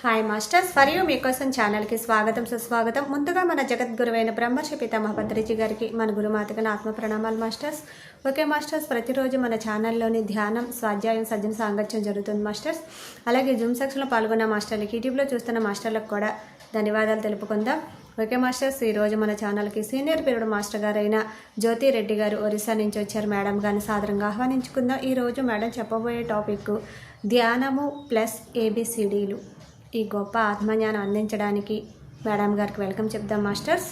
Hi masters for you మీకోసం ఛానల్కి స్వాగతం సుస్వాగతం. ముందుగా మన జగద్గురువైన బ్రహ్మర్షి పితామహ పత్రిజీ గారికి మన గురుమాతకు ఆత్మ ప్రణామాలు మాస్టర్స్. ఓకే మాస్టర్స్, ప్రతిరోజు మన ఛానల్లోని ధ్యానం, స్వాధ్యాయం, సజ్జన సాంగత్యం జరుగుతుంది మాస్టర్స్. అలాగే జూమ్ సెక్షన్లో పాల్గొన్న మాస్టర్లకి, యూట్యూబ్లో చూస్తున్న మాస్టర్లకు కూడా ధన్యవాదాలు తెలుపుకుందాం. ఓకే మాస్టర్స్, ఈరోజు మన ఛానల్కి సీనియర్ పీరియడ్ మాస్టర్ గారైన జ్యోతి రెడ్డి గారు ఒరిస్సా నుంచి వచ్చారు. మేడం గారిని సాదరంగా ఆహ్వానించుకుందాం. ఈరోజు మేడం చెప్పబోయే టాపిక్ ధ్యానము ప్లస్ ఏబిసిడీలు. ఈ గొప్ప ఆత్మజ్ఞానం అందించడానికి మేడం గారికి వెల్కమ్ చెప్దాం మాస్టర్స్.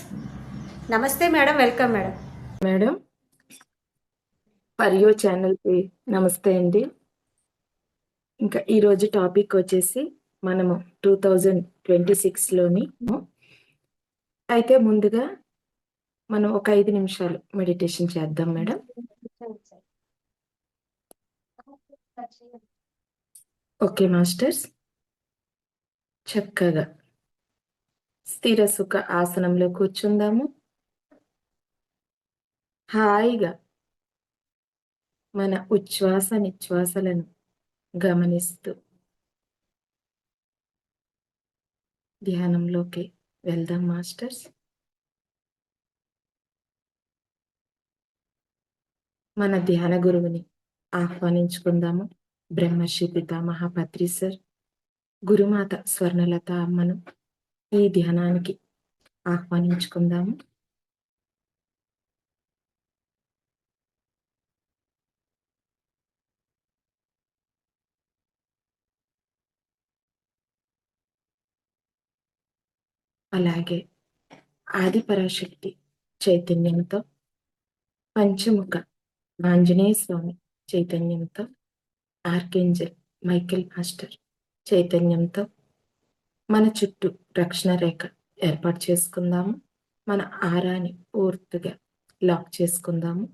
నమస్తే మేడం, వెల్కమ్ మేడం. మేడం పరియో ఛానల్కి నమస్తే అండి. ఇంకా ఈరోజు టాపిక్ వచ్చేసి మనము 2026లోని అయితే ముందుగా మనం ఒక 5 నిమిషాలు మెడిటేషన్ చేద్దాం మేడం. ఓకే మాస్టర్స్, చక్కగా స్థిర సుఖ ఆసనంలో కూర్చుందాము. హాయిగా మన ఉచ్ఛ్వాస నిశ్వాసలను గమనిస్తూ ధ్యానంలోకి వెళ్దాం మాస్టర్స్. మన ధ్యాన గురువుని ఆహ్వానించుకుందాము. బ్రహ్మర్షి పితామహ పత్రి సార్, గురుమాత స్వర్ణలత అమ్మను ఈ ధ్యానానికి ఆహ్వానించుకుందాము. అలాగే ఆదిపరాశక్తి చైతన్యంతో, పంచముఖ ఆంజనేయ స్వామి చైతన్యంతో, ఆర్కేంజల్ మైకేల్ మాస్టర్ చైతన్యంతో మన చుట్టూ రక్షణ రేఖ ఏర్పాటు చేసుకుందాము. మన ఆరాని పూర్తిగా లాక్ చేసుకుందాము.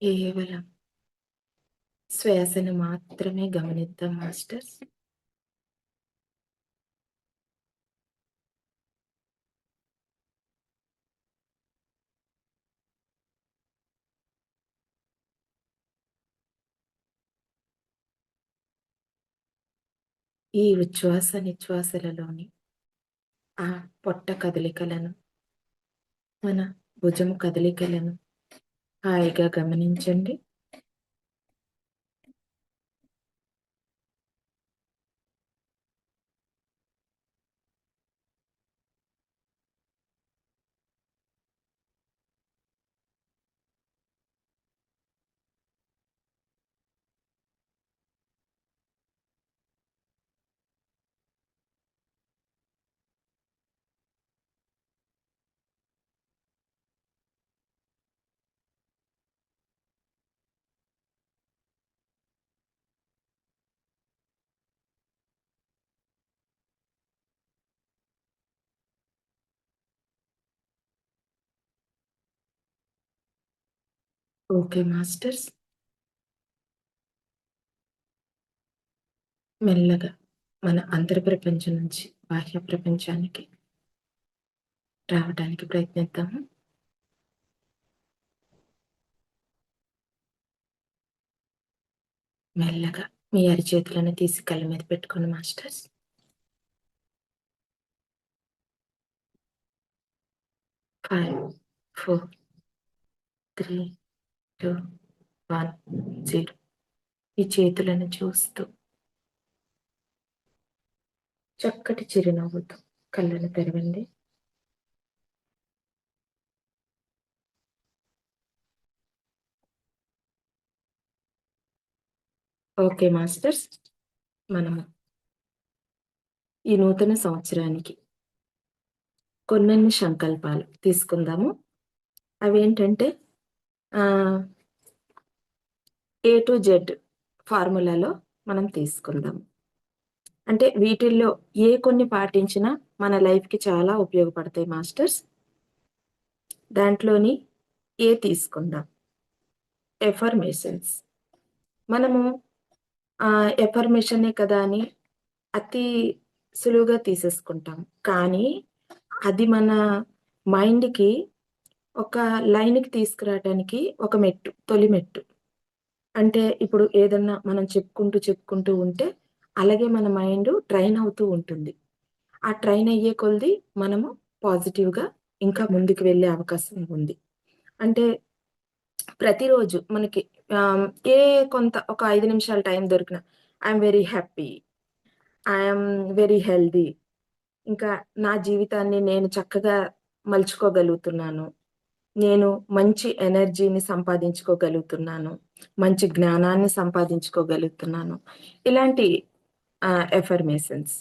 కేవలం శ్వాసను మాత్రమే గమనిద్దాం మాస్టర్స్. ఈ ఉచ్ఛ్వాస నిశ్వాసలలోని ఆ పొట్ట కదలికలను, మన భుజము కదలికలను హాయిగా గమనించండి. ఓకే మాస్టర్స్, మెల్లగా మన అంతర్ ప్రపంచం నుంచి బాహ్య ప్రపంచానికి రావడానికి ప్రయత్నిద్దాము. మెల్లగా మీ అరిచేతులను తీసి కళ్ళ మీద పెట్టుకోండి మాస్టర్స్. ఫైవ్, 4, 3, 2, 1, 0. ఈ చేతులను చూస్తూ చక్కటి చిరునవ్వుతో కళ్ళను తెరవండి. ఓకే మాస్టర్స్, మనము ఈ నూతన సంవత్సరానికి కొన్నన్ని సంకల్పాలు తీసుకుందాము. అవేంటంటే A to Z ఫార్ములాలో మనం తీసుకుందాం. అంటే వీటిల్లో ఏ కొన్ని పాటించినా మన లైఫ్కి చాలా ఉపయోగపడతాయి మాస్టర్స్. దాంట్లోని ఏ తీసుకుందాం, ఎఫర్మేషన్స్. మనము ఎఫర్మేషనే కదా అని అతి సులువుగా తీసేసుకుంటాం, కానీ అది మన మైండ్కి ఒక లైన్కి తీసుకురావడానికి ఒక మెట్టు, తొలి మెట్టు. అంటే ఇప్పుడు ఏదన్నా మనం చెప్పుకుంటూ ఉంటే అలాగే మన మైండ్ ట్రైన్ అవుతూ ఉంటుంది. ఆ ట్రైన్ అయ్యే కొలది మనము పాజిటివ్గా ఇంకా ముందుకు వెళ్ళే అవకాశం ఉంది. అంటే ప్రతిరోజు మనకి ఆహ్, ఏ కొంత ఒక 5 నిమిషాలు టైం దొరికిన I'm very happy, I'm very healthy, ఇంకా నా జీవితాన్ని నేను చక్కగా మలుచుకోగలుగుతున్నాను, నేను మంచి ఎనర్జీని సంపాదించుకోగలుగుతున్నాను, మంచి జ్ఞానాన్ని సంపాదించుకోగలుగుతున్నాను. ఇలాంటి ఎఫర్మేషన్స్.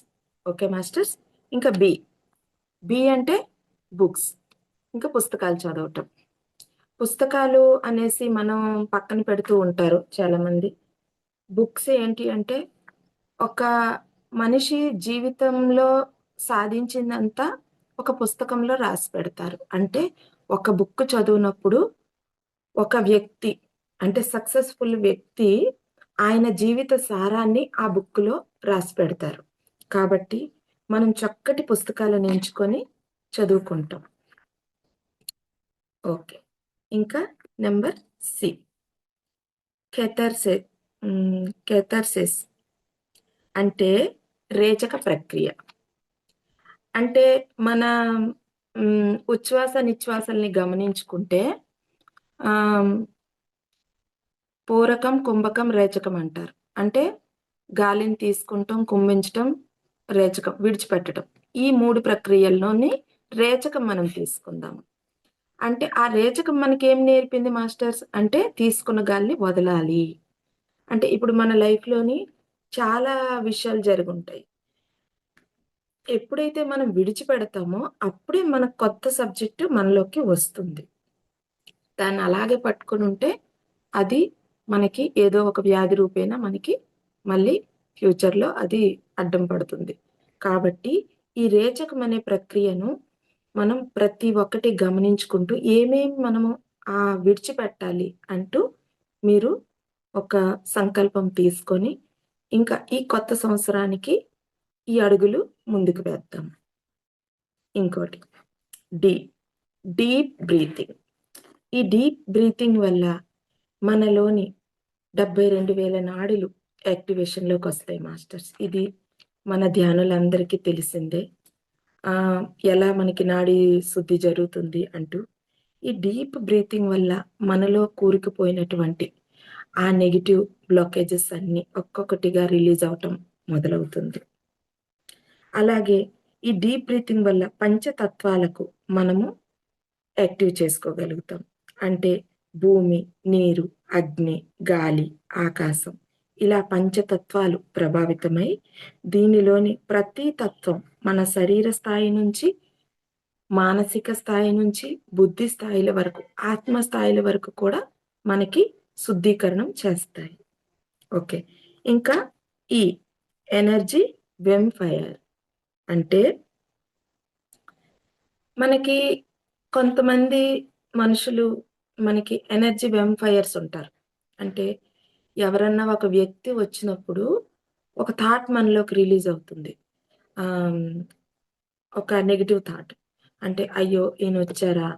Okay masters. ఇంకా బి. బి అంటే బుక్స్. ఇంకా పుస్తకాలు చదవటం. పుస్తకాలు అనేసి మనం పక్కన పెడుతూ ఉంటారు చాలామంది. బుక్స్ ఏంటి అంటే ఒక మనిషి జీవితంలో సాధించిందంతా ఒక పుస్తకంలో రాసి పెడతారు. అంటే ఒక బుక్ చదివినప్పుడు ఒక వ్యక్తి, అంటే సక్సెస్‌ఫుల్ వ్యక్తి, ఆయన జీవిత సారాన్ని ఆ బుక్‌లో రాసి పెడతారు. కాబట్టి మనం చక్కటి పుస్తకాలను ఎంచుకొని చదువుకుంటాం. ఓకే. ఇంకా నంబర్ సి. కెథార్సె కెథార్సిస్ అంటే రేచక ప్రక్రియ. అంటే మన ఉచ్ఛ్వాస, నిశ్వాసాల్ని గమనించుకుంటే ఆహ్, పూరకం, కుంభకం, రేచకం అంటారు. అంటే గాలిని తీసుకుంటం, కుంభించటం, రేచకం, విడిచిపెట్టటం. ఈ 3 ప్రక్రియల్లోని రేచకం మనం తీసుకుందాము. అంటే ఆ రేచకం మనకేం నేర్పింది మాస్టర్స్ అంటే తీసుకున్న గాలిని వదలాలి. అంటే ఇప్పుడు మన లైఫ్‌లోని చాలా విషయాలు జరుగుంటాయి. ఎప్పుడైతే మనం విడిచిపెడతామో అప్పుడే మనకు కొత్త సబ్జెక్ట్ మనలోకి వస్తుంది. దాన్ని అలాగే పట్టుకొనుంటే అది మనకి ఏదో ఒక వ్యాధి రూపేణా మనకి మళ్ళీ ఫ్యూచర్‌లో అది అడ్డం పడుతుంది. కాబట్టి ఈ రేచకం అనే ప్రక్రియను మనం ప్రతి ఒక్కటి గమనించుకుంటూ ఏమేమి మనము విడిచిపెట్టాలి అంటూ మీరు ఒక సంకల్పం తీసుకొని ఇంకా ఈ కొత్త సంవత్సరానికి ఈ అడుగులు ముందుకు వేద్దాం. ఇంకోటి డి. Deep breathing. ఈ డీప్ బ్రీతింగ్ వల్ల మనలోని 72,000 నాడులు యాక్టివేషన్‌లోకొస్తాయి మాస్టర్స్. ఇది మన ధ్యానులందరికీ తెలిసిందే. ఎలా మనకి నాడీ శుద్ధి జరుగుతుంది అంటూ. ఈ డీప్ బ్రీతింగ్ వల్ల మనలో కూరుకుపోయినటువంటి ఆ నెగెటివ్ బ్లాకేజెస్ అన్నీ ఒక్కొక్కటిగా రిలీజ్ అవ్వటం మొదలవుతుంది. అలాగే ఈ డీప్ బ్రీతింగ్ వల్ల పంచతత్వాలకు మనము యాక్టివ్ చేసుకోగలుగుతాం. అంటే భూమి, నీరు, అగ్ని, గాలి, ఆకాశం, ఇలా పంచతత్వాలు ప్రభావితమై దీనిలోని ప్రతి తత్వం మన శరీర స్థాయి నుంచి, మానసిక స్థాయి నుంచి, బుద్ధి స్థాయిల వరకు, ఆత్మ స్థాయిల వరకు కూడా మనకి శుద్ధీకరణం చేస్తాయి. ఓకే. ఇంకా ఈ ఎనర్జీ వెంఫైర్ అంటే మనకి కొంతమంది మనుషులు మనకి ఎనర్జీ వెంఫైర్స్ ఉంటారు. అంటే ఎవరన్నా ఒక వ్యక్తి వచ్చినప్పుడు ఒక థాట్ మనలోకి రిలీజ్ అవుతుంది. ఆహ్, ఒక నెగెటివ్ థాట్. అంటే అయ్యో! ఈయనొచ్చారా?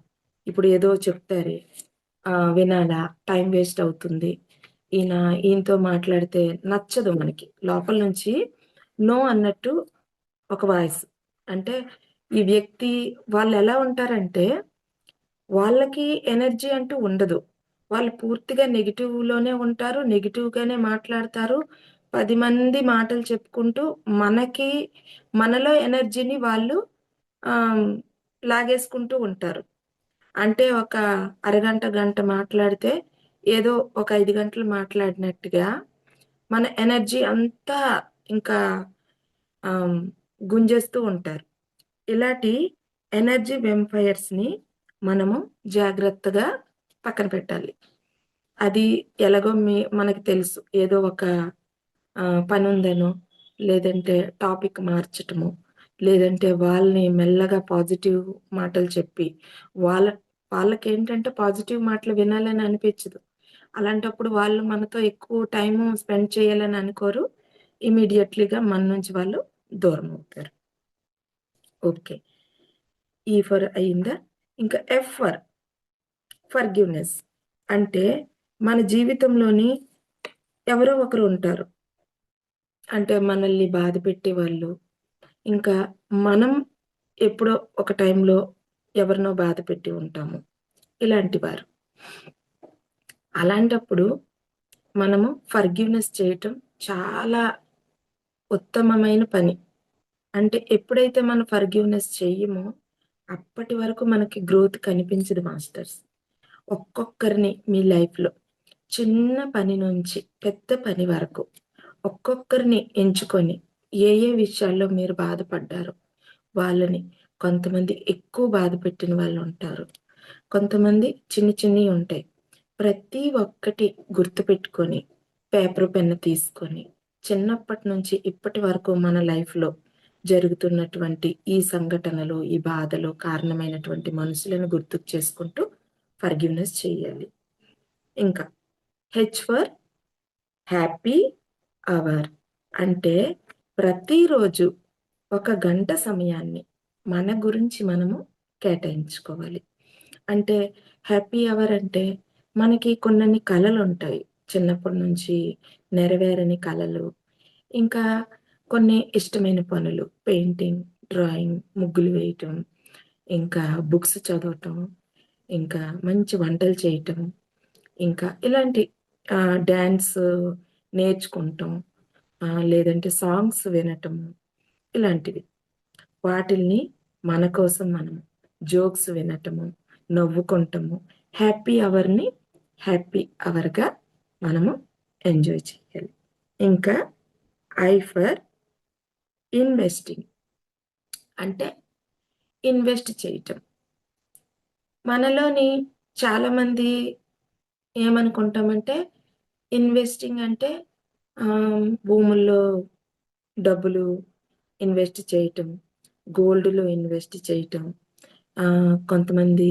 ఇప్పుడు ఏదో చెప్తారే, వినాలా? టైం వేస్ట్ అవుతుంది. ఈయనతో మాట్లాడితే నచ్చదు మనకి. లోపల నుంచి నో అన్నట్టు ఒక వాయిస్. అంటే ఈ వ్యక్తి వాళ్ళెలా ఉంటారంటే, వాళ్ళకి ఎనర్జీ అంటూ ఉండదు. వాళ్ళు పూర్తిగా నెగెటివ్‌లోనే ఉంటారు. నెగెటివ్‌గానే మాట్లాడతారు. 10 మంది మాటలు చెప్పుకుంటూ మనలో ఎనర్జీని వాళ్ళు లాగేసుకుంటూ ఉంటారు. అంటే ఒక అరగంట, గంట మాట్లాడితే ఏదో ఒక 5 గంటలు మాట్లాడినట్టుగా మన ఎనర్జీ అంతా ఇంకా ఆహ్, గుంజేస్తూ ఉంటారు. ఇలాంటి ఎనర్జీ వెంపైర్స్‌ని మనము జాగ్రత్తగా పక్కన పెట్టాలి. అది ఎలాగో మనకి తెలుసు. ఏదో ఒక పనుందనో, లేదంటే టాపిక్ మార్చటమో, లేదంటే వాళ్ళని మెల్లగా పాజిటివ్ మాటలు చెప్పి, వాళ్ళ వాళ్ళకేంటంటే పాజిటివ్ మాటలు వినాలని అనిపించదు. అలాంటప్పుడు వాళ్ళు మనతో ఎక్కువ టైము స్పెండ్ చేయాలని అనుకోరు. ఇమ్మీడియేట్‌లీగా మన నుంచి వాళ్ళు దూరమవుతారు. ఓకే. ఈ ఫర్ అయిందా? ఇంకా ఎఫ్ ఫర్ ఫర్‌గివ్‌నెస్. అంటే మన జీవితంలోని ఎవరో ఒకరు ఉంటారు. అంటే మనల్ని బాధపెట్టేవాళ్ళు. ఇంకా మనం ఎప్పుడో ఒక టైంలో ఎవరినో బాధపెట్టి ఉంటాము. ఇలాంటి వారు. అలాంటప్పుడు మనము ఫర్‌గివ్‌నెస్ చేయటం చాలా ఉత్తమమైన పని. అంటే ఎప్పుడైతే మనం ఫర్‌గివ్‌నెస్ చెయ్యమో, అప్పటి వరకు మనకి గ్రోత్ కనిపించదు మాస్టర్స్. ఒక్కొక్కరిని మీ లైఫ్‌లో చిన్న పని నుంచి పెద్ద పని వరకు ఒక్కొక్కరిని ఎంచుకొని ఏ ఏ విషయాల్లో మీరు బాధపడ్డారో వాళ్ళని కొంతమంది ఎక్కువ బాధపెట్టిన వాళ్ళుంటారు. కొంతమంది చిన్ని చిన్నియి ఉంటాయి. ప్రతి ఒక్కటి గుర్తుపెట్టుకొని పేపరు, పెన్ను తీసుకొని చిన్నప్పటి నుంచి ఇప్పటి వరకు మన లైఫ్‌లో జరుగుతున్నటువంటి ఈ సంఘటనలు, ఈ బాధలు కారణమైనటువంటి మనుషులను గుర్తుకు చేసుకుంటూ ఫర్‌గివ్‌నెస్ చేయాలి. ఇంకా హెచ్ ఫర్ హ్యాపీ అవర్. అంటే ప్రతిరోజు ఒక గంట సమయాన్ని మన గురించి మనము కేటాయించుకోవాలి. అంటే హ్యాపీ అవర్ అంటే మనకి కొన్నన్ని కలలుంటాయి. చిన్నప్పటి నుంచి నెరవేరని కలలు. ఇంకా కొన్ని ఇష్టమైన పనులు. పెయింటింగ్, డ్రాయింగ్, ముగ్గులు వేయటం, ఇంకా బుక్స్ చదవటం, ఇంకా మంచి వంటలు చేయటం, ఇంకా ఇలాంటి డాన్స్ నేర్చుకుంటాం. లేదంటే సాంగ్స్ వినటము, ఇలాంటివి. వాటిల్ని మన కోసం మనం జోక్స్ వినటము, నవ్వుకుంటము, హ్యాపీ అవర్‌ని హ్యాపీ అవర్‌గా మనము ఎంజాయ్ చేయాలి. ఇంకా ఐ ఫర్ ఇన్వెస్టింగ్. అంటే ఇన్వెస్ట్ చేయటం. మనలోని చాలామంది ఏమనుకుంటామంటే ఇన్వెస్టింగ్ అంటే భూముల్లో డబ్బులు ఇన్వెస్ట్ చేయటం, గోల్డ్‌లో ఇన్వెస్ట్ చేయటం, కొంతమంది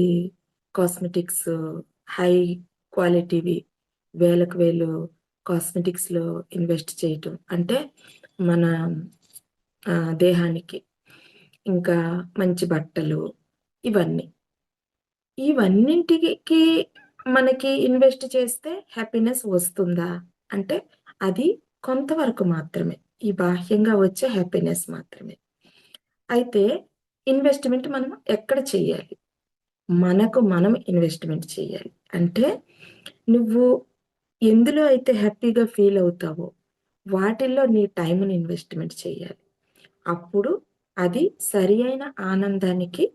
కాస్మెటిక్స్ హై క్వాలిటీవి వేలకు వేలు కాస్మెటిక్స్‌లో ఇన్వెస్ట్ చేయటం. అంటే మన దేహానికి, ఇంకా మంచి బట్టలు ఇవన్నీ. ఇవన్నింటికి మనకి ఇన్వెస్ట్ చేస్తే హ్యాపీనెస్ వస్తుందా? అంటే అది కొంతవరకు మాత్రమే. ఈ బాహ్యంగా వచ్చే హ్యాపీనెస్ మాత్రమే. అయితే ఇన్వెస్ట్‌మెంట్ మనం ఎక్కడ చేయాలి? మనకు మనం ఇన్వెస్ట్‌మెంట్ చేయాలి. అంటే నువ్వు ఎందులో అయితే హ్యాపీగా ఫీల్ అవుతావో వాటిల్లో నీ టైమ్‌ని ఇన్వెస్ట్‌మెంట్ చేయాలి. అప్పుడు అది సరియైన ఆనందానికి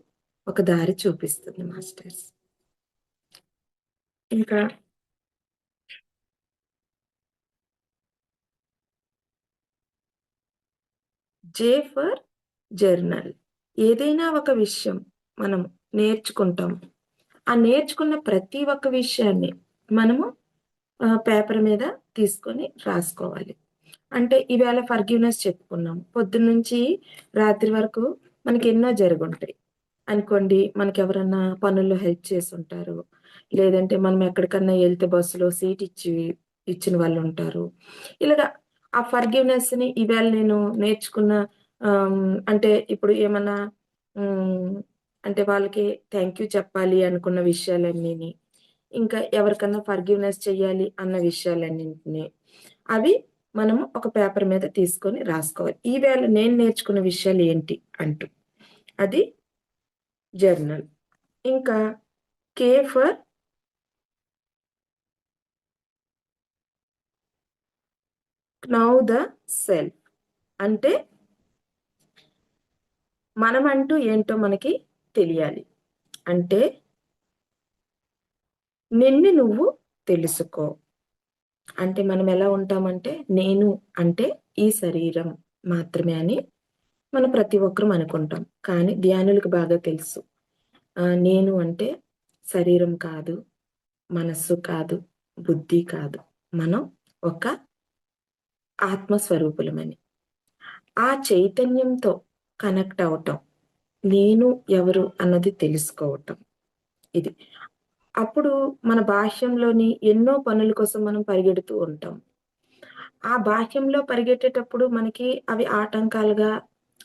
ఒక దారి చూపిస్తుంది మాస్టర్స్. ఇంకా జే ఫర్ జర్నల్. ఏదైనా ఒక విషయం మనం నేర్చుకుంటాం. ఆ నేర్చుకున్న ప్రతి ఒక్క విషయాన్ని మనము పేపర్ మీద తీసుకొని రాసుకోవాలి. అంటే ఈవేళ ఫర్‌గివ్‌నెస్ చెప్పుకున్నాం. పొద్దున్నుంచి రాత్రి వరకు మనకెన్నో జరుగుంటాయి. అనుకోండి మనకెవరన్నా పనుల్లో హెల్ప్ చేసుంటారు. లేదంటే మనం ఎక్కడికన్నా ఎళ్తే బస్సులో ఇచ్చిన వాళ్ళుంటారు. ఇలాగ ఆ ఫర్‌గివ్‌నెస్‌ని ఈవేళ నేను నేర్చుకున్న అంటే ఇప్పుడు ఏమన్నా హ్మ్. అంటే వాళ్ళకి థాంక్ యూ చెప్పాలి అనుకున్న విషయాలన్నీని, ఇంకా ఎవరికన్నా ఫర్‌గివ్‌నెస్ చెయ్యాలి అన్న విషయాలన్నింటిని, అవి మనము ఒక పేపర్ మీద తీసుకొని రాసుకోవాలి. ఈవేళ నేను నేర్చుకున్న విషయాలు ఏంటి అంటూ. అది జర్నల్. ఇంకా K for now the self. అంటే మనమంటూ ఏంటో మనకి తెలియాలి. అంటే నిన్ను నువ్వు తెలుసుకో. అంటే మనం ఎలా ఉంటామంటే, నేను అంటే ఈ శరీరం మాత్రమే అని మనం ప్రతి ఒక్కరం అనుకుంటాం. కానీ ధ్యానులకు బాగా తెలుసు. నేను అంటే శరీరం కాదు, మనస్సు కాదు, బుద్ధి కాదు. మనం ఒక ఆత్మ స్వరూపులమని. ఆ చైతన్యంతో కనెక్ట్ అవ్వటం. నేను ఎవరు అన్నది తెలుసుకోవటం. ఇది. అప్పుడు మన బాహ్యంలోని ఎన్నో పనుల కోసం మనం పరిగెడుతూ ఉంటాం. ఆ బాహ్యంలో పరిగెట్టేటప్పుడు మనకి అవి ఆటంకాలుగా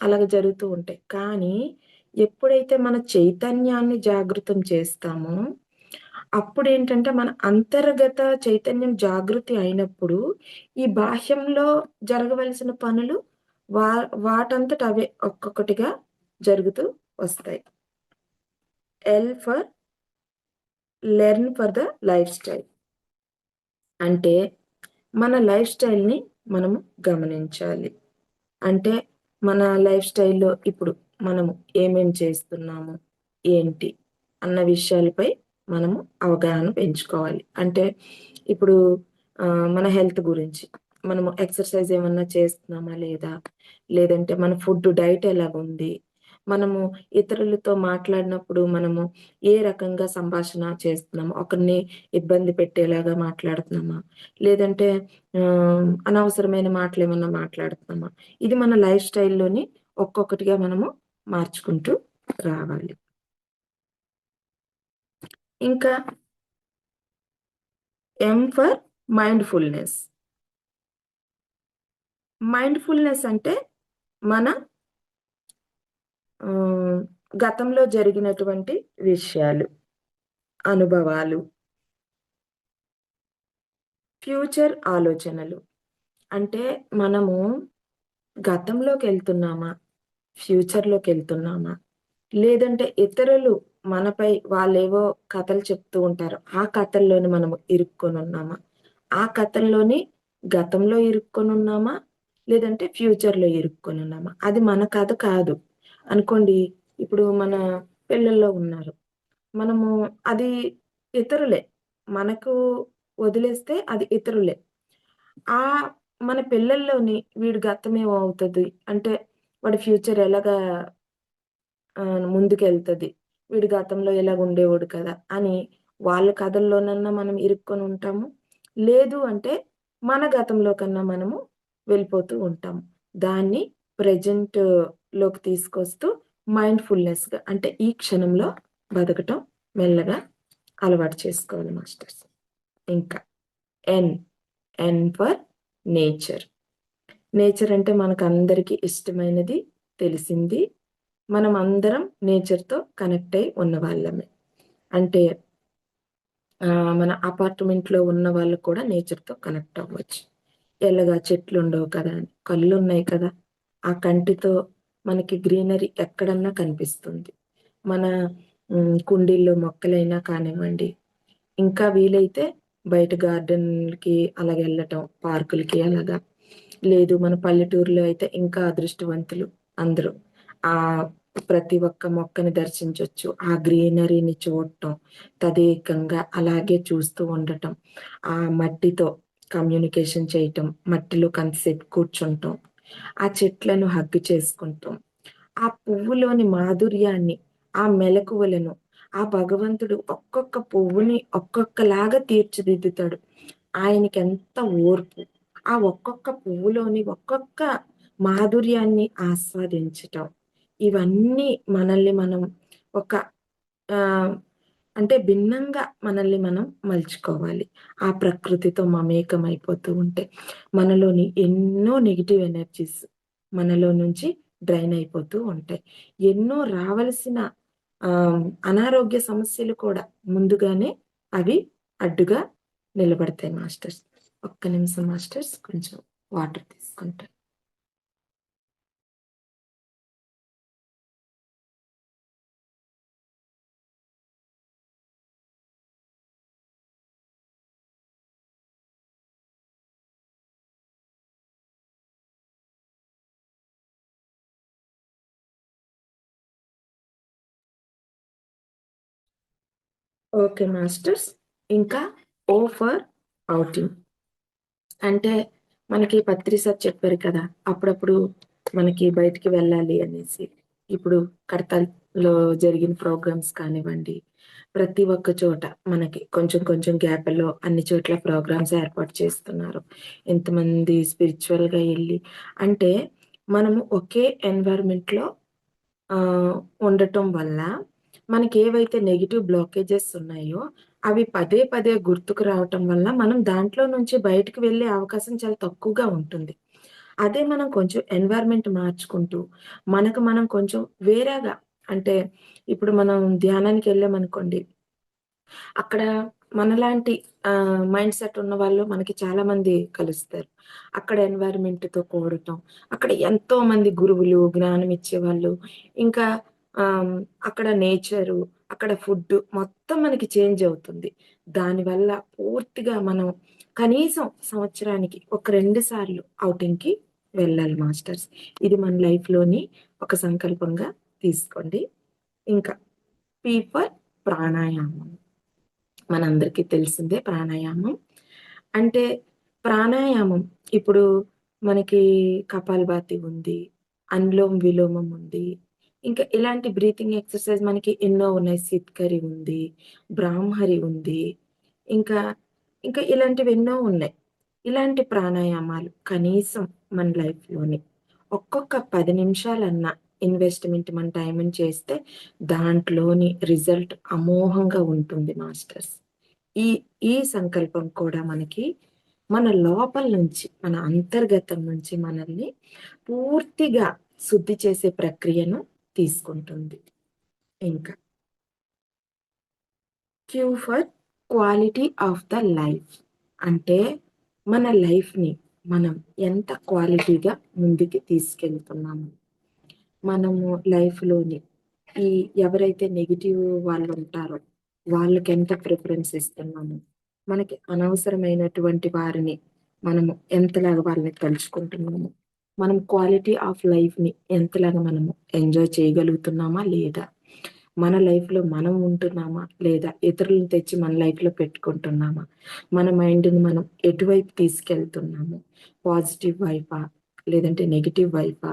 అలాగ జరుగుతూ ఉంటాయి. కానీ ఎప్పుడైతే మన చైతన్యాన్ని జాగృతం చేస్తామో, అప్పుడేంటంటే మన అంతర్గత చైతన్యం జాగృతి అయినప్పుడు, ఈ బాహ్యంలో జరగవలసిన పనులు వా వాటంతట అవే ఒక్కొక్కటిగా జరుగుతూ వస్తాయి. L for learn for the life style. అంటే మన లైఫ్ స్టైల్‌ని మనము గమనించాలి. అంటే మన లైఫ్ స్టైల్‌లో ఇప్పుడు మనము ఏమేం చేస్తున్నాము? ఏంటి? అన్న విషయాలపై మనము అవగాహన పెంచుకోవాలి. అంటే ఇప్పుడు మన హెల్త్ గురించి మనము ఎక్సర్‌సైజ్ ఏమన్నా చేస్తున్నామా లేదా? లేదంటే మన ఫుడ్ డైట్ ఎలాగుంది? మనము ఇతరులతో మాట్లాడినప్పుడు మనము ఏ రకంగా సంభాషణ చేస్తున్నాము? ఒకరిని ఇబ్బంది పెట్టేలాగా మాట్లాడుతున్నామా? లేదంటే అనవసరమైన మాటలేమన్నా మాట్లాడుతున్నామా? ఇది మన లైఫ్ స్టైల్‌లోని ఒక్కొక్కటిగా మనము మార్చుకుంటూ రావాలి. ఇంకా ఎం ఫర్ మైండ్‌ఫుల్‌నెస్. మైండ్‌ఫుల్‌నెస్ అంటే మన ఆహ్, గతంలో జరిగినటువంటి విషయాలు, అనుభవాలు, ఫ్యూచర్ ఆలోచనలు. అంటే మనము గతంలోకెళ్తున్నామా? ఫ్యూచర్‌లోకెళ్తున్నామా? లేదంటే ఇతరులు మనపై వాళ్ళేవో కథలు చెప్తూ ఉంటారు. ఆ కథల్లోని మనము ఇరుక్కొనున్నామా? ఆ కథల్లోని గతంలో ఇరుక్కొనున్నామా? లేదంటే ఫ్యూచర్‌లో ఇరుక్కొనున్నామా? అది మన కథ కాదు. అనుకోండి, ఇప్పుడు మన పిల్లల్లో ఉన్నారు. మనము అది ఇతరులే. మనకు వదిలేస్తే అది ఇతరులే. ఆహ్, మన పిల్లల్లోని వీడి గతమేమో అవుతది. అంటే వాడి ఫ్యూచర్ ఎలాగా ముందుకెళ్తది. వీడు గతంలో ఇలాగుండేవాడు కదా! అని వాళ్ళ కథల్లోనన్నా మనం ఇరుక్కొని ఉంటాము. లేదు అంటే మన గతంలో కన్నా మనము వెళ్ళిపోతూ ఉంటాము. దాన్ని ప్రెజెంట్ లోకి తీసుకొస్తూ మైండ్‌ఫుల్‌నెస్‌గా అంటే ఈ క్షణంలో బతకటం మెల్లగా అలవాటు చేసుకోవాలి మాస్టర్స్. ఇంకా N. N for nature. Nature అంటే మనకందరికి ఇష్టమైనది, తెలిసింది. మనమందరం నేచర్‌తో కనెక్ట్ అయ్యి ఉన్నవాళ్ళమే. అంటే మన అపార్ట్‌మెంట్‌లో ఉన్న వాళ్ళు కూడా నేచర్‌తో కనెక్ట్ అవ్వచ్చు. ఎలాగా చెట్లుండవు కదా! అని. కళ్ళున్నాయి కదా! ఆ కంటితో మనకి గ్రీనరీ ఎక్కడన్నా కనిపిస్తుంది. మన కుండీల్లో మొక్కలైనా కానివ్వండి, ఇంకా వీలైతే బయట గార్డెన్‌లకి అలాగెళ్ళటం, పార్కులకి అలాగా. లేదు మన పల్లెటూరులో అయితే ఇంకా అదృష్టవంతులు అందరూ. ఆహ్, ప్రతి ఒక్క మొక్కని దర్శించొచ్చు. ఆ గ్రీనరీని చూడటం, తదేకంగా అలాగే చూస్తూ ఉండటం, ఆ మట్టితో కమ్యూనికేషన్ చేయటం, మట్టిలో కొంతసేపు కూర్చుంటం, ఆ చెట్లను హగ్ చేసుకుంటాం. ఆ పువ్వులోని మాధుర్యాన్ని, ఆ మెలకువలను, ఆ భగవంతుడు ఒక్కొక్క పువ్వుని ఒక్కొక్కలాగా తీర్చిదిద్దుతాడు. ఆయనకెంత ఓర్పు. ఆ ఒక్కొక్క పువ్వులోని ఒక్కొక్క మాధుర్యాన్ని ఆస్వాదించటం. ఇవన్నీ మనల్ని మనం ఒక ఆహ్, అంటే భిన్నంగా మనల్ని మనం మలుచుకోవాలి. ఆ ప్రకృతితో మమేకమైపోతూ ఉంటే, మనలోని ఎన్నో నెగెటివ్ ఎనర్జీస్ మనలో నుంచి డ్రైన్ అయిపోతూ ఉంటాయి. ఎన్నో రావలసిన అనారోగ్య సమస్యలు కూడా ముందుగానే అవి అడ్డుగా నిలబడతాయి మాస్టర్స్. ఒక్క నిమిషం మాస్టర్స్ కొంచెం వాటర్ తీసుకుంటా. Okay masters. ఇంకా ఓ ఫర్ ఔటింగ్. అంటే మనకి పత్రి సార్ చెప్పారు కదా! అప్పుడప్పుడు మనకి బయటికి వెళ్ళాలి అనేసి. ఇప్పుడు కడతాల్‌లో జరిగిన ప్రోగ్రామ్స్ కానివ్వండి, ప్రతి ఒక్క చోట మనకి కొంచెం కొంచెం గ్యాప్‌ల్లో అన్ని చోట్ల ప్రోగ్రామ్స్ ఏర్పాటు చేస్తున్నారు. ఎంతమంది స్పిరిచువల్‌గా ఎళ్లి అంటే మనము ఒకే ఎన్విరాన్మెంట్‌లో ఉండటం వల్ల మనకేవైతే నెగెటివ్ బ్లాకేజెస్ ఉన్నాయో, అవి పదే పదే గుర్తుకు రావటం వల్ల మనం దాంట్లో నుంచి బయటికి వెళ్ళే అవకాశం చాలా తక్కువగా ఉంటుంది. అదే మనం కొంచెం ఎన్విరాన్మెంట్ మార్చుకుంటూ, మనకు మనం కొంచెం వేరేగా అంటే ఇప్పుడు మనం ధ్యానానికెళ్ళామనుకోండి, అక్కడ మనలాంటి మైండ్ సెట్ ఉన్నవాళ్ళు మనకి చాలా మంది కలుస్తారు. అక్కడ ఎన్విరాన్మెంట్‌తో కూడటం, అక్కడ ఎంతోమంది గురువులు, జ్ఞానం ఇచ్చేవాళ్ళు, ఇంకా ఆహ్, అక్కడ నేచరు, అక్కడ ఫుడ్డు మొత్తం మనకి చేంజ్ అవుతుంది. దానివల్ల పూర్తిగా మనం కనీసం సంవత్సరానికి ఒక 2 సార్లు ఔటింగ్‌కి వెళ్ళాలి మాస్టర్స్. ఇది మన లైఫ్‌లోని ఒక సంకల్పంగా తీసుకోండి. ఇంకా పి ఫర్ ప్రాణాయామం. మనందరికీ తెలిసిందే ప్రాణాయామం. అంటే ప్రాణాయామం ఇప్పుడు మనకి కపాలభాతి ఉంది. అనులోమ్, విలోమం ఉంది. ఇంకా ఇలాంటి బ్రీతింగ్ ఎక్సర్‌సైజ్ మనకి ఎన్నో ఉన్నాయి. సిట్కరి ఉంది. బ్రాహ్మరి ఉంది. ఇంకా, ఇంకా ఇలాంటివెన్నో ఉన్నాయి. ఇలాంటి ప్రాణాయామాలు కనీసం మన లైఫ్‌లోని ఒక్కొక్క 10 నిమిషాలన్నా ఇన్వెస్ట్‌మెంట్ మన టైంని చేస్తే దాంట్లోని రిజల్ట్ అమోఘంగా ఉంటుంది మాస్టర్స్. ఈ ఈ సంకల్పం కూడా మనకి మన లోపల నుంచి, మన అంతర్గతం నుంచి మనల్ని పూర్తిగా శుద్ధి చేసే ప్రక్రియను తీసుకుంటుంది. ఇంకా Q for quality of the life. అంటే మన లైఫ్‌ని మనం ఎంత క్వాలిటీగా ముందుకి తీసుకెళ్తున్నాము. మనము లైఫ్‌లోని ఈ ఎవరైతే నెగెటివ్ వాళ్ళుంటారో, వాళ్ళకెంత ప్రిఫరెన్స్ ఇస్తున్నాము. మనకి అనవసరమైనటువంటి వారిని మనము ఎంతలాగా వాళ్ళని తలుచుకుంటున్నాము. మనం క్వాలిటీ ఆఫ్ లైఫ్‌ని ఎంతలాగా మనము ఎంజాయ్ చేయగలుగుతున్నామా లేదా? మన లైఫ్‌లో మనం ఉంటున్నామా? లేదా ఇతరులను తెచ్చి మన లైఫ్‌లో పెట్టుకుంటున్నామా? మన మైండ్‌ని మనం ఎటువైపు తీసుకెళ్తున్నాము? పాజిటివ్ వైపా? లేదంటే నెగెటివ్ వైపా?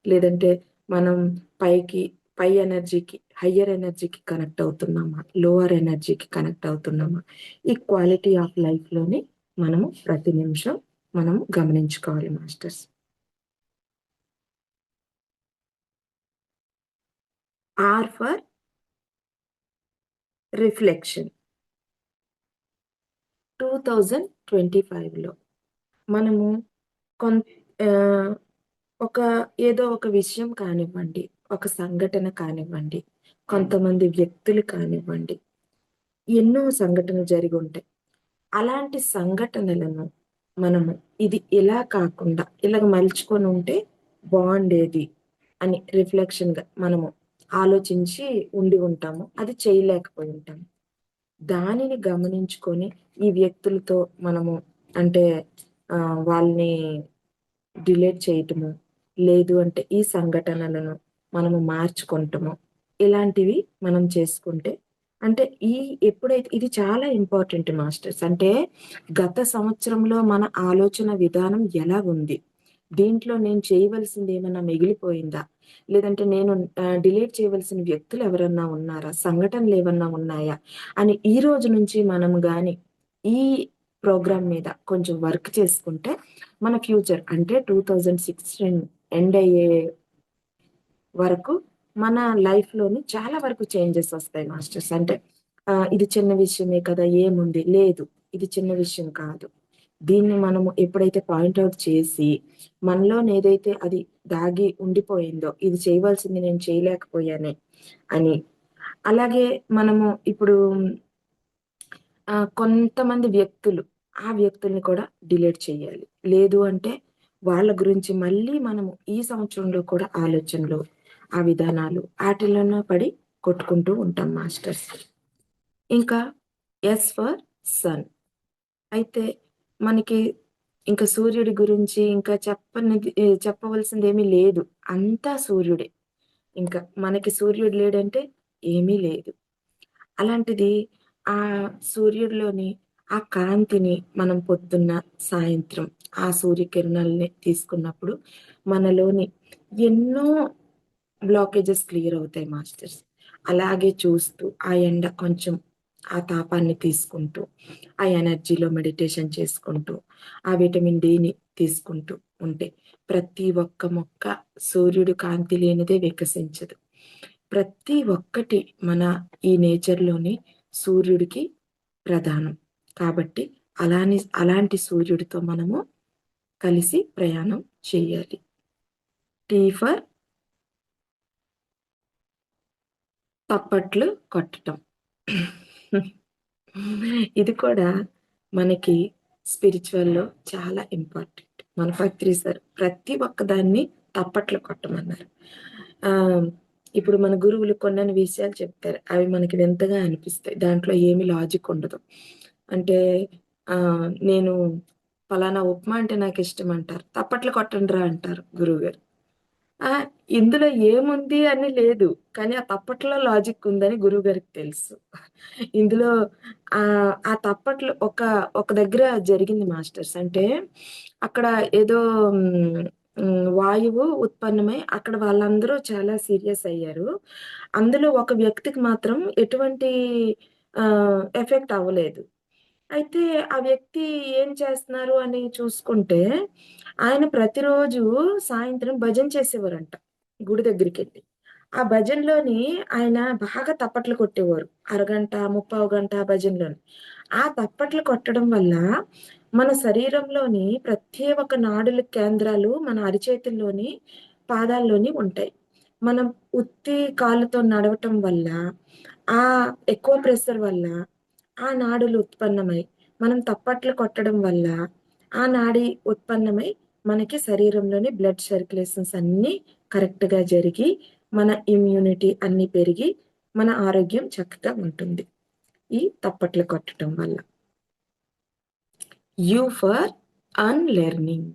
లేదంటే మనం పైకి పై ఎనర్జీకి, హయ్యర్ ఎనర్జీకి కనెక్ట్ అవుతున్నామా? లోవర్ ఎనర్జీకి కనెక్ట్ అవుతున్నామా? ఈ క్వాలిటీ ఆఫ్ లైఫ్‌లోని మనము ప్రతి నిమిషం మనము గమనించుకోవాలి మాస్టర్స్. R for reflection. 2025లో మనము కొన్ ఆహ్, ఒక ఏదో ఒక విషయం కానివ్వండి, ఒక సంఘటన కానివ్వండి, కొంతమంది వ్యక్తులు కానివ్వండి, ఎన్నో సంఘటనలు జరిగుంటాయి. అలాంటి సంఘటనలను మనము ఇది ఇలా కాకుండా ఇలాగ మలుచుకొనుంటే బావుండేది అని రిఫ్లెక్షన్‌గా మనము ఆలోచించి ఉండి ఉంటాము. అది చేయలేకపోయి ఉంటాము. దానిని గమనించుకొని ఈ వ్యక్తులతో మనము అంటే వాళ్ళని డిలీట్ చేయటము, లేదు అంటే ఈ సంఘటనలను మనము మార్చుకుంటము. ఇలాంటివి మనం చేసుకుంటే అంటే ఎప్పుడైతే ఇది చాలా ఇంపార్టెంట్ మాస్టర్స్. అంటే గత సంవత్సరంలో మన ఆలోచన విధానం ఎలాగుంది? దీంట్లో నేను చేయవలసింది ఏమన్నా మిగిలిపోయిందా? లేదంటే నేను డిలీట్ చేయవలసిన వ్యక్తులు ఎవరన్నా ఉన్నారా? సంఘటనలేవన్నా ఉన్నాయా? అని ఈ రోజు నుంచి మనం గాని ఈ ప్రోగ్రామ్ మీద కొంచెం వర్క్ చేసుకుంటే మన ఫ్యూచర్ అంటే 2016 ఎండ్ అయ్యే వరకు మన లైఫ్‌లోని చాలా వరకు చేంజెస్ ఒస్తాయి మాస్టర్స్. అంటే ఇది చిన్న విషయమే కదా! ఏముంది? లేదు. ఇది చిన్న విషయం కాదు. దీన్ని మనము ఎప్పుడైతే పాయింట్ ఔట్ చేసి, మనలోనేదైతే అది దాగి ఉండిపోయిందో, ఇది చేయవలసింది నేను చేయలేకపోయానే అని, అలాగే మనము ఇప్పుడు కొంతమంది వ్యక్తులు, ఆ వ్యక్తుల్ని కూడా డిలీట్ చేయాలి. లేదు అంటే వాళ్ళ గురించి మళ్ళీ మనము ఈ సంవత్సరంలో కూడా ఆలోచనలు, ఆ విధానాలు ఆటిల్లోనే పడి కొట్టుకుంటూ ఉంటాం మాస్టర్స్. ఇంకా ఎస్ ఫర్ సన్. అయితే మనకి ఇంక సూర్యుడి గురించి ఇంకా చెప్పవలసిందేమీ లేదు. అంతా సూర్యుడే. ఇంక మనకి సూర్యుడు లేడంటే ఏమీ లేదు. అలాంటిది ఆ సూర్యుడిలోని ఆ కాంతిని మనం పొద్దున్న, సాయంత్రం ఆ సూర్యకిరణాలని తీసుకున్నప్పుడు మనలోని ఎన్నో బ్లాకేజెస్ క్లియర్ అవుతాయి మాస్టర్స్. అలాగే చూస్తూ ఆ ఎండ కొంచెం ఆ తాపాన్ని తీసుకుంటూ, ఆ ఎనర్జీలో మెడిటేషన్ చేసుకుంటూ, ఆ విటమిన్ డిని తీసుకుంటూ ఉంటే ప్రతి ఒక్క మొక్క సూర్యుడు కాంతి లేనిదే వికసించదు. ప్రతి ఒక్కటి మన ఈ నేచర్‌లోని సూర్యుడికి ప్రధానం. కాబట్టి అలాంటి సూర్యుడితో మనము కలిసి ప్రయాణం చేయాలి. టీ ఫర్ తప్పట్లు కొట్టటం. ఇది కూడా మనకి స్పిరిచువల్‌లో చాలా ఇంపార్టెంట్. మన పత్రి సార్ ప్రతి ఒక్కదాన్ని తప్పట్లు కొట్టమన్నారు. ఆహ్, ఇప్పుడు మన గురువులు కొన్నన్ని విషయాలు చెప్తారు. అవి మనకి వింతగా అనిపిస్తాయి. దాంట్లో ఏమి లాజిక్ ఉండదు. అంటే నేను పలానా ఉప్మా అంటే నాకిష్టం అంటారు. తప్పట్లు కొట్టండిరా అంటారు గురువుగారు. ఆ! ఇందులో ఏముంది అని లేదు. కానీ ఆ తప్పట్లో లాజిక్ ఉందని గురువుగారికి తెలుసు. ఇందులో ఆ తప్పట్లు ఒక దగ్గర జరిగింది మాస్టర్స్. అంటే అక్కడ ఏదో వాయువు ఉత్పన్నమై అక్కడ వాళ్ళందరూ చాలా సీరియస్ అయ్యారు. అందులో ఒక వ్యక్తికి మాత్రం ఎటువంటి ఎఫెక్ట్ అవ్వలేదు. అయితే ఆ వ్యక్తి ఏం చేస్తున్నారు అని చూసుకుంటే, ఆయన ప్రతిరోజు సాయంత్రం భజన చేసేవారంట గుడి దగ్గరికెళ్ళి. ఆ భజనలోని ఆయన బాగా తప్పట్లు కొట్టేవారు. అరగంట, ముప్పావు గంట భజనలోని. ఆ తప్పట్లు కొట్టడం వల్ల మన శరీరంలోని ప్రతి ఒక్క నాడుల కేంద్రాలు మన అరిచేతుల్లోని, పాదాల్లోని ఉంటాయి. మనం ఉత్తి కాళ్ళతో నడవటం వల్ల, ఆ ఎక్కువ ప్రెషర్ వల్ల ఆ నాడులు ఉత్పన్నమై, మనం తప్పట్లు కొట్టడం వల్ల, ఆ నాడి ఉత్పన్నమై, మనకి శరీరంలోని బ్లడ్ సర్క్యులేషన్స్ అన్నీ కరెక్ట్‌గా జరిగి, మన ఇమ్యూనిటీ అన్నీ పెరిగి, మన ఆరోగ్యం చక్కగా ఉంటుంది. ఈ తప్పట్లు కొట్టటం వల్ల. You for unlearning.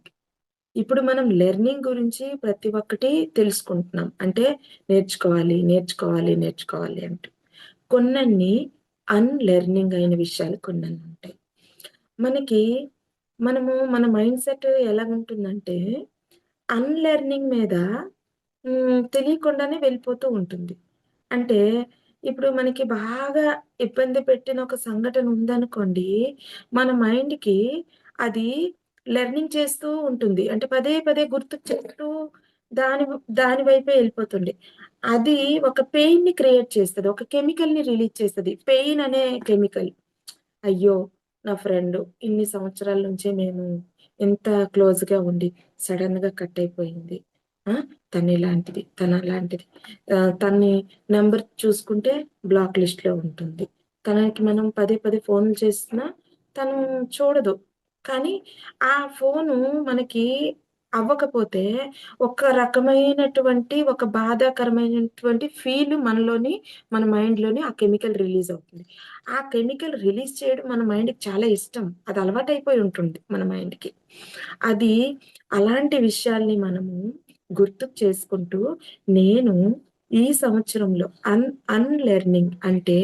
ఇప్పుడు మనం లెర్నింగ్ గురించి ప్రతి ఒక్కటి తెలుసుకుంటున్నాం. అంటే నేర్చుకోవాలి, నేర్చుకోవాలి, నేర్చుకోవాలి అంటూ. కొన్నన్ని అన్‌లెర్నింగ్ అయిన విషయాలు కొన్నన్నుంటాయి. మనకి మన మైండ్ సెట్ ఎలాగుంటుందంటే, అన్‌లెర్నింగ్ మీద తెలియకుండానే వెళ్ళిపోతూ ఉంటుంది. అంటే, ఇప్పుడు మనకి బాగా ఇబ్బంది పెట్టిన ఒక సంఘటన ఉందనుకోండి, మన మైండ్‌కి అది లెర్నింగ్ చేస్తూ ఉంటుంది. అంటే పదే పదే గుర్తుకు చేస్తూ దాని దాని వైపే ఎళ్ళిపోతుంది. అది ఒక పెయిన్‌ని క్రియేట్ చేస్తది. ఒక కెమికల్‌ని రిలీజ్ చేస్తది. పెయిన్ అనే కెమికల్. అయ్యో! నా ఫ్రెండు ఇన్ని సంవత్సరాల నుంచి మేము ఎంత క్లోజ్‌గా ఉండి సడెన్‌గా కట్ అయిపోయింది. ఆ! తనిలాంటిది, తనలాంటిది. తన్ని నంబర్ చూసుకుంటే బ్లాక్ లిస్ట్‌లో ఉంటుంది. తనకి మనం పదే పదే ఫోన్‌లు చేసినా తను చూడదు. కానీ ఆ ఫోను మనకి అవ్వకపోతే ఒక రకమైనటువంటి ఒక బాధాకరమైనటువంటి ఫీల్ మనలోని మన మైండ్‌లోని ఆ కెమికల్ రిలీజ్ అవుతుంది. ఆ కెమికల్ రిలీజ్ చేయడం మన మైండ్‌కి చాలా ఇష్టం. అది అలవాటైపోయి ఉంటుంది మన మైండ్‌కి. అది అలాంటి విషయాల్ని మనము గుర్తుకు చేసుకుంటూ, నేను ఈ సంవత్సరంలో అన్‌లెర్నింగ్ అంటే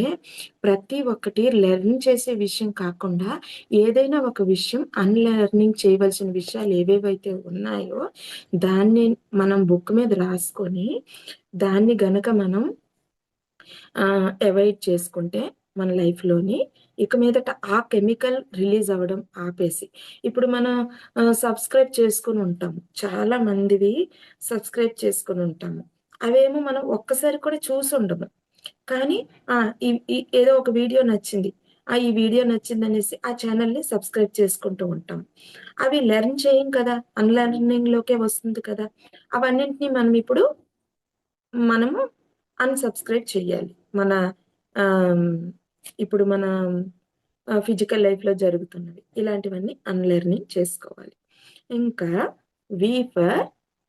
ప్రతి ఒక్కటి లెర్న్ చేసే విషయం కాకుండా, ఏదైనా ఒక విషయం అన్‌లెర్నింగ్ చేయవలసిన విషయాలు ఏవేవైతే ఉన్నాయో, దాన్ని మనం బుక్ మీద రాసుకొని, దాన్ని గనక మనం అవాయిడ్ చేసుకుంటే మన లైఫ్‌లోని ఇక మీదట ఆ కెమికల్ రిలీజ్ అవ్వడం ఆపేసి, ఇప్పుడు మనం సబ్‌స్క్రైబ్ చేసుకొనుంటాము. చాలా మందివి సబ్‌స్క్రైబ్ చేసుకొనుంటాము. అవేమో మనం ఒక్కసారి కూడా చూసుండము. కానీ ఆ! ఈ ఈ ఏదో ఒక వీడియో నచ్చింది. ఈ వీడియో నచ్చిందనేసి ఆ ఛానెల్‌ని సబ్‌స్క్రైబ్ చేసుకుంటూ ఉంటాం. అవి లెర్న్ చేయం కదా! అన్‌లెర్నింగ్‌లోకే వస్తుంది కదా! అవన్నింటిని మనము అన్‌సబ్‌స్క్రైబ్ చేయాలి. మన ఆహ్, ఇప్పుడు మన ఫిజికల్ లైఫ్‌లో జరుగుతున్నవి. ఇలాంటివన్నీ అన్‌లెర్నింగ్ చేసుకోవాలి. ఇంకా వి ఫర్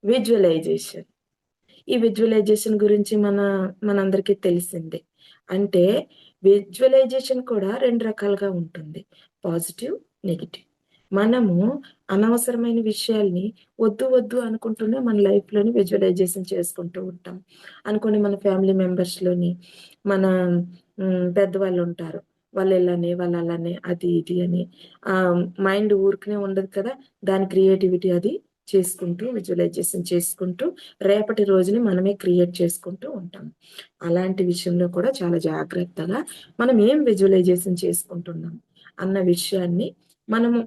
విజువలైజేషన్. ఈ విజువలైజేషన్ గురించి మనందరికీ తెలిసిందే. అంటే విజువలైజేషన్ కూడా 2 రకాలుగా ఉంటుంది. Positive, negative. మనము అనవసరమైన విషయాల్ని వద్దు, వద్దు అనుకుంటూనే మన లైఫ్‌లోని విజువలైజేషన్ చేసుకుంటూ ఉంటాం. అనుకోండి మన ఫ్యామిలీ మెంబర్స్‌లోని మన పెద్దవాళ్ళుంటారు. వాళ్ళు ఇలానే వాళ్ళు అలానే అది ఇది అని మైండ్ ఊరికనే ఉండదు కదా, దాని క్రియేటివిటీ అది చేసుకుంటూ విజువలైజేషన్ చేసుకుంటూ రేపటి రోజుని మనమే క్రియేట్ చేసుకుంటూ ఉంటాం. అలాంటి విషయంలో కూడా చాలా జాగ్రత్తగా మనం ఏం విజువలైజేషన్ చేసుకుంటున్నాం అన్న విషయాన్ని మనము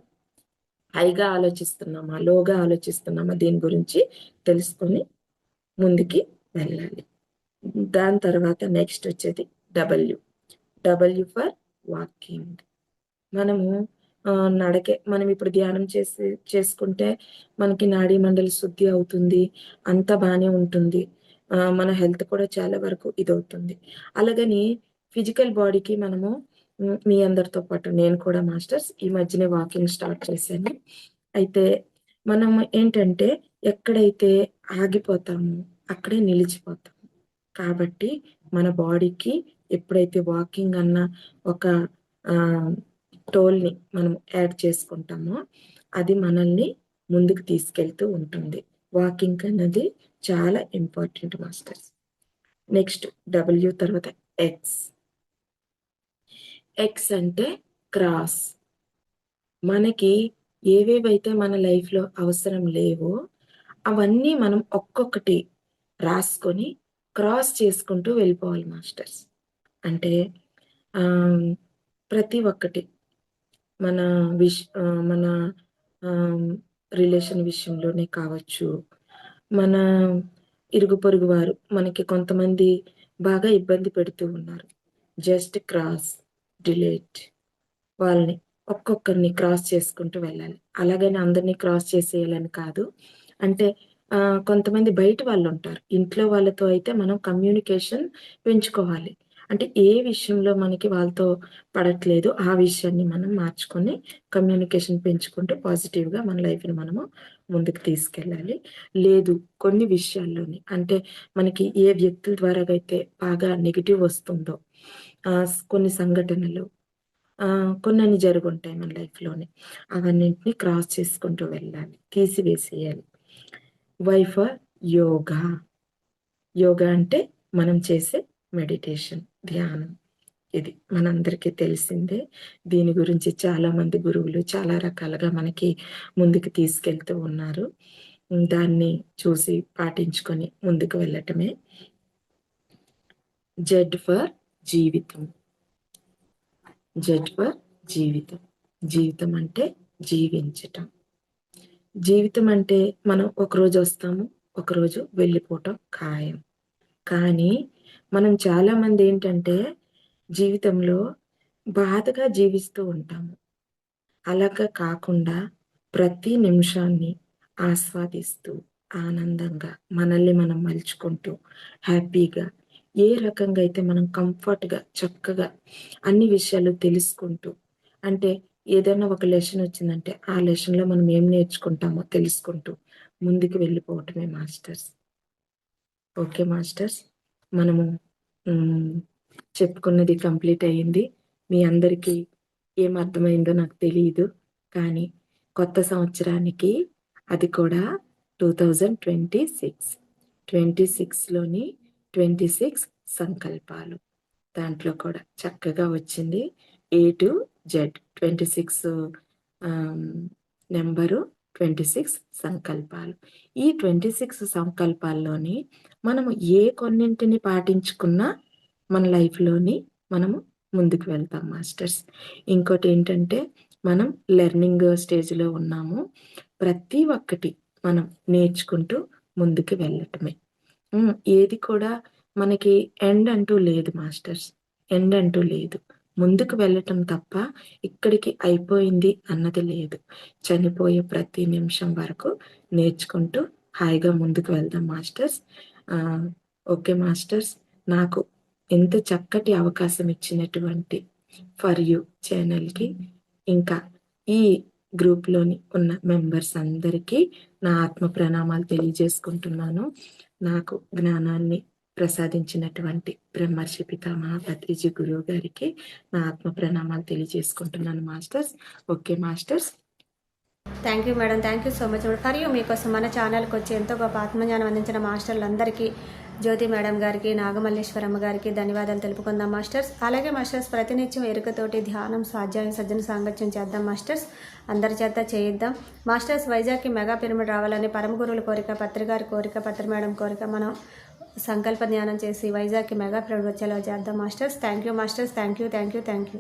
హైగా ఆలోచిస్తున్నామా, లోగా ఆలోచిస్తున్నామా, దీని గురించి తెలుసుకొని ముందుకి వెళ్ళాలి. దాని తర్వాత నెక్స్ట్ వచ్చేది డబ్ల్యూ. W for walking. మనము మనం ఇప్పుడు ధ్యానం చేసుకుంటే మనకి నాడీ మండలి శుద్ధి అవుతుంది, అంతా బాగానే ఉంటుంది. మన హెల్త్ కూడా చాలా వరకు ఇదవుతుంది. అలాగని ఫిజికల్ బాడీకి మనము మీ అందరితో పాటు నేను కూడా మాస్టర్స్ ఈ మధ్యనే వాకింగ్ స్టార్ట్ చేశాను. అయితే మనం ఏంటంటే ఎక్కడైతే ఆగిపోతామో అక్కడే నిలిచిపోతాం. కాబట్టి మన బాడీకి ఎప్పుడైతే వాకింగ్ అన్న ఒక టోల్ని మనం యాడ్ చేసుకుంటామో అది మనల్ని ముందుకు తీసుకెళ్తూ ఉంటుంది. వాకింగ్ అన్నది చాలా ఇంపార్టెంట్ మాస్టర్స్. నెక్స్ట్ డబ్ల్యూ తర్వాత ఎక్స్. ఎక్స్ అంటే క్రాస్. మనకి ఏవేవైతే మన లైఫ్లో అవసరం లేవో అవన్నీ మనం ఒక్కొక్కటి రాసుకొని క్రాస్ చేసుకుంటూ వెళ్ళిపోవాలి మాస్టర్స్. అంటే ప్రతి ఒక్కటి మన మన రిలేషన్ విషయంలోనే కావచ్చు, మన ఇరుగు పొరుగు వారు మనకి కొంతమంది బాగా ఇబ్బంది పెడుతూ ఉన్నారు. Just cross, delete. వాళ్ళని ఒక్కొక్కరిని క్రాస్ చేసుకుంటూ వెళ్ళాలి. అలాగని అందరినీ క్రాస్ చేసేయాలని కాదు. అంటే కొంతమంది బయట వాళ్ళు ఉంటారు. ఇంట్లో వాళ్ళతో అయితే మనం కమ్యూనికేషన్ పెంచుకోవాలి. అంటే ఏ విషయంలో మనకి వాళ్ళతో పడట్లేదు ఆ విషయాన్ని మనం మార్చుకొని కమ్యూనికేషన్ పెంచుకుంటూ పాజిటివ్‌గా మన లైఫ్‌ని మనము ముందుకు తీసుకెళ్ళాలి. లేదు కొన్ని విషయాల్లోని అంటే మనకి ఏ వ్యక్తుల ద్వారాగైతే బాగా నెగెటివ్ వస్తుందో కొన్ని సంఘటనలు కొన్నన్ని జరుగుంటాయి మన లైఫ్‌లోని. అవన్నింటిని క్రాస్ చేసుకుంటూ వెళ్ళాలి. తీసివేసేయాలి. Y for yoga. యోగా అంటే మనం చేసే మెడిటేషన్, ధ్యానం. ఇది మనందరికీ తెలిసిందే. దీని గురించి చాలామంది గురువులు చాలా రకాలుగా మనకి ముందుకు తీసుకెళ్తూ ఉన్నారు. దాన్ని చూసి పాటించుకొని ముందుకు వెళ్ళటమే. జెడ్ ఫర్ జీవితం. జెడ్ ఫర్ జీవితం. జీవితం అంటే జీవించటం. జీవితం అంటే మనం ఒకరోజు వస్తాము, ఒకరోజు వెళ్ళిపోవటం ఖాయం. కానీ మనం చాలామంది ఏంటంటే జీవితంలో బాధగా జీవిస్తూ ఉంటాము. అలాగా కాకుండా ప్రతి నిమిషాన్ని ఆస్వాదిస్తూ, ఆనందంగా మనల్ని మనం మలుచుకుంటూ, హ్యాపీగా ఏ రకంగా అయితే మనం కంఫర్ట్‌గా, చక్కగా అన్ని విషయాలు తెలుసుకుంటూ అంటే ఏదైనా ఒక లెసన్ వచ్చిందంటే, ఆ లెసన్‌లో మనం ఏం నేర్చుకుంటామో తెలుసుకుంటూ ముందుకు వెళ్ళిపోవటమే మాస్టర్స్. Okay masters. మనము చెప్పుకున్నది కంప్లీట్ అయ్యింది. మీ అందరికీ ఏం అర్థమైందో నాకు తెలీదు. కానీ కొత్త సంవత్సరానికి అది కూడా 2026. 26లోని 26 సంకల్పాలు. దాంట్లో కూడా చక్కగా వచ్చింది. ఏ టు జెడ్ 26 నెంబరు 26 సంకల్పాలు. ఈ 26 సంకల్పాల్లోని మనము ఏ కొన్నింటిని పాటించుకున్నా మన లైఫ్‌లోని మనము ముందుకు వెళ్తాం మాస్టర్స్. ఇంకోటేంటంటే మనం లెర్నింగ్ స్టేజ్‌లో ఉన్నాము. ప్రతి ఒక్కటి మనం నేర్చుకుంటూ ముందుకు వెళ్ళటమే. ఏది కూడా మనకి ఎండ్ అంటూ లేదు మాస్టర్స్. ఎండ్ అంటూ లేదు. ముందుకు వెళ్ళటం తప్ప ఇక్కడికి అయిపోయింది అన్నది లేదు. చనిపోయే ప్రతి నిమిషం వరకు నేర్చుకుంటూ హాయిగా ముందుకు వెళ్దాం మాస్టర్స్. Okay masters. నాకు ఎంత చక్కటి అవకాశం ఇచ్చినటువంటి ఫర్ యూ ఛానల్‌కి ఇంకా ఈ గ్రూప్‌లోని ఉన్న మెంబర్స్ అందరికీ నా ఆత్మ ప్రణామాలు తెలియజేసుకుంటున్నాను. నాకు జ్ఞానాన్ని ప్రసాదించినటువంటి బ్రహ్మర్షి పితామహ పత్రిజీ గురువు గారికి నా ఆత్మ ప్రణామాలు తెలియజేసుకుంటున్నాను masters. Okay masters. Thank you madam. Thank you so much madam. For you మీకోసం మన ఛానల్కి వచ్చి ఎంతో గొప్ప ఆత్మజ్ఞానం అందించిన మాస్టర్లందరికీ జ్యోతి మేడం గారికి, నాగమల్లేశ్వరమ్మ గారికి ధన్యవాదాలు తెలుపుకుందాం మాస్టర్స్. అలాగే మాస్టర్స్ ప్రతినిత్యం ఎరుకతోటి ధ్యానం, స్వాధ్యాయం, సజ్జన సాంగత్యం చేద్దాం మాస్టర్స్. అందరి చేత చేయిద్దాం మాస్టర్స్. వైజాగ్కి మెగా పిరమిడ్ రావాలని పరమ గురువుల కోరిక, పత్రి గారి కోరిక, పత్రి మేడం కోరిక. మనం సంకల్ప ధ్యానం చేసి వైజాగ్కి మెగా పిరమిడ్ వచ్చేలా చేద్దాం masters. Thank you masters. Thank you.